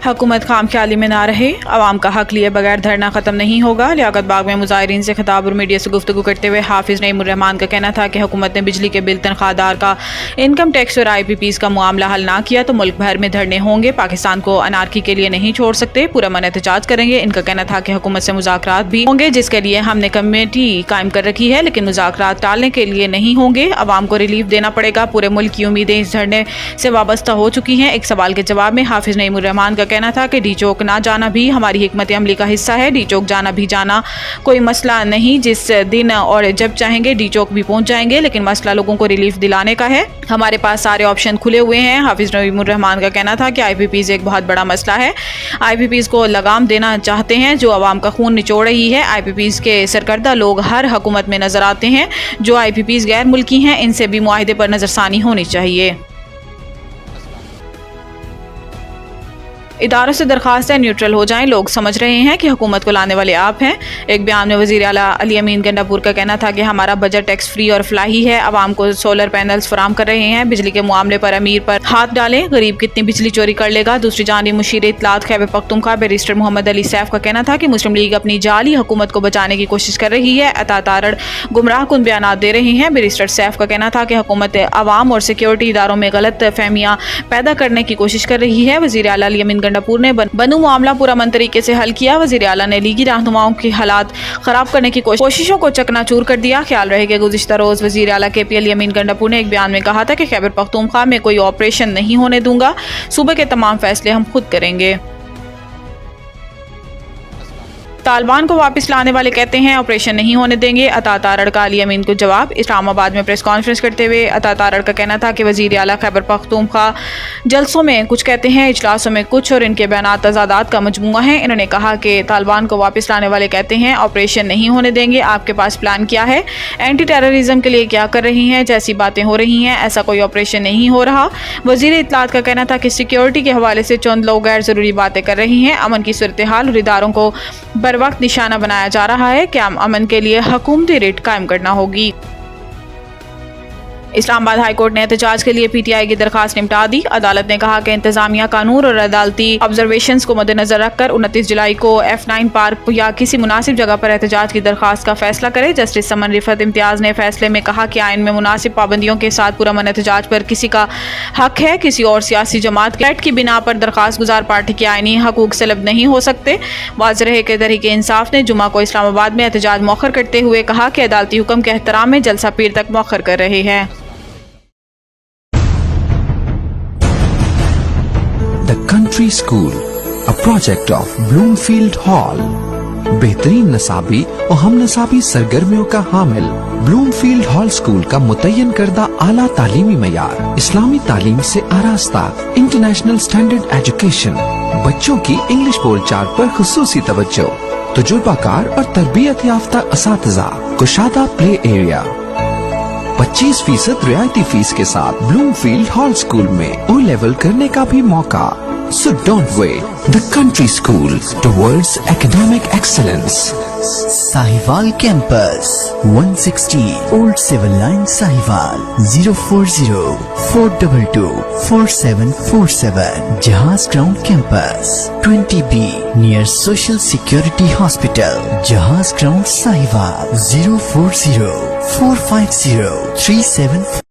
हुकूमत खामख्याली में ना रहे, अवाम का हक लिए बगैर धरना खत्म नहीं होगा। लियाकत बाग में मुजाहिरीन से खिताब और मीडिया से गुफ्तगू करते हुए हाफिज नईमुर्रहमान का कहना था कि हुकूमत ने बिजली के बिल, तनख्वाहदार का इनकम टैक्स और IPPs का मामला हल ना किया तो मुल्क भर में धरने होंगे। पाकिस्तान को अनारकी के लिए नहीं छोड़ सकते, पूरा मन एहतजाज करेंगे। इनका कहना था कि हुकूमत से मुज़ाकरात भी होंगे, जिसके लिए हमने कमेटी कायम कर रखी है, लेकिन मुज़ाकरात टालने के लिए नहीं होंगे। अवाम को रिलीफ देना पड़ेगा। पूरे मुल्क की उम्मीदें इस धरने से वाबस्ता हो चुकी हैं। एक सवाल के जवाब में हाफिज नईमुर्रहमान का कहना था कि डी चौक ना जाना भी हमारी हिकमत अमली का हिस्सा है। डी चौक जाना कोई मसला नहीं, जिस दिन और जब चाहेंगे डी चौक भी पहुंच जाएंगे, लेकिन मसला लोगों को रिलीफ दिलाने का है। हमारे पास सारे ऑप्शन खुले हुए हैं। हाफिज नईमुर्रहमान का कहना था कि IPPs एक बहुत बड़ा मसला है। IPPs को लगाम देना चाहते हैं जो अवाम का खून निचोड़ रही है। IPPs के सरकर्दा लोग हर हुकूमत में नजर आते हैं। जो IPPs गैर मुल्की हैं, इनसे भी मुआहिदे पर नजरसानी होनी चाहिए। इदारों से दरख्वास्त है न्यूट्रल हो जाएं, लोग समझ रहे हैं कि हुकूमत को लाने वाले आप हैं। एक बयान में वज़ीर आला अली अमीन गंडापुर का कहना था कि हमारा बजट टैक्स फ्री और फलाही है, अवाम को सोलर पैनल्स फराम कर रहे हैं। बिजली के मामले पर अमीर पर हाथ डालें, गरीब कितनी बिजली चोरी कर लेगा। दूसरी जानिब मुशीर इत्तलात खैबर पख्तूनख्वा बैरिस्टर मोहम्मद अली सैफ का कहना था कि मुस्लिम लीग अपनी जाली हुकूमत को बचाने की कोशिश कर रही है, अतातारड़ गुमराह कुन बयान दे रहे हैं। बैरिस्टर सैफ का कहना था कि हुकूमत अवाम और सिक्योरिटी इदारों में गलत फहमियाँ पैदा करने की कोशिश कर रही है। वज़ीर आला अली अमीन गंडापुर ने बनू मामला पूरा मन तरीके से हल किया। वज़ीर आला ने लीगी रहनुमाओं के हालात खराब करने की कोशिशों को चकनाचूर कर दिया। ख्याल रहे कि गुज़िश्ता रोज वज़ीर आला KP अली अमीन गंडापुर ने एक बयान में कहा था कि खैबर पख्तूनख्वा में कोई ऑपरेशन नहीं होने दूंगा, सूबे के तमाम फैसले हम खुद करेंगे। तालिबान को वापस लाने वाले कहते हैं ऑपरेशन नहीं होने देंगे, अतातारड़ का अली अमीन को जवाब। इस्लामाबाद में प्रेस कॉन्फ्रेंस करते हुए अतातारड़ का कहना था कि वज़ीर आला खैबर पख्तूनख्वा जलसों में कुछ कहते हैं, इजलासों में कुछ, और इनके बयानात तज़ादात का मजमूआ है। इन्होंने कहा कि तालिबान को वापस लाने वाले कहते हैं ऑपरेशन नहीं होने देंगे। आपके पास प्लान क्या है? एंटी टेररिज्म के लिए क्या कर रही हैं? जैसी बातें हो रही हैं, ऐसा कोई ऑपरेशन नहीं हो रहा। वज़ीर इत्तलात का कहना था कि सिक्योरिटी के हवाले से चंद लोग गैर ज़रूरी बातें कर रही हैं। अमन की सूरत हाल और इदारों को बर वक्त निशाना बनाया जा रहा है। क्या अमन के लिए हुकूमती रिट कायम करना होगी। इस्लामाबाद हाई कोर्ट ने एहतजाज के लिए PTI की दरखास्त निपटा दी। अदालत ने कहा कि इंतजामिया कानून और अदालती ऑब्जर्वेशंस को मद्देनजर रखकर 29 जुलाई को F9 पार्क या किसी मुनासिब जगह पर एहतजाज की दरखास्त का फैसला करे। जस्टिस समन रिफत इम्तियाज ने फैसले में कहा कि आइन में मुनासिब पाबंदियों के साथ पूरा मन एहतजाज पर किसी का हक है। किसी और सियासी जमात के की बिना पर दरखास्त गुजार पार्टी के आइनी हकूक सलब नहीं हो सकते। वाज़ेह रहे कि तहरीक इंसाफ ने जुमा को इस्लामाबाद में एहतजाज मौखर करते हुए कहा कि अदालती हुक्म के एहतराम में जलसा पीर तक मौखर कर रहे हैं। The Country School, a project of Bloomfield Hall. बेहतरीन नसाबी और हम नसाबी सरगर्मियों का हामिल ब्लूमफील्ड हॉल स्कूल का मुतय्यन करदा आला तालीमी मयार, इस्लामी तालीम से आरास्ता, इंटरनेशनल स्टैंडर्ड एजुकेशन, बच्चों की इंग्लिश बोलचाल पर खुसूसी तवज्जो, तजुर्बाकार और तरबियत याफ्ता असातिज़ा, कुशादा प्ले एरिया, 25% रियायती फीस के साथ ब्लूमफील्ड हॉल स्कूल में O लेवल करने का भी मौका। So don't wait. The Country School towards academic excellence. Sahiwal Campus, 160 Old Civil Line, Sahiwal, 040-422-4747. Jahaz Ground Campus, 20B near Social Security Hospital, Jahaz Ground, Sahiwal, 040-450-37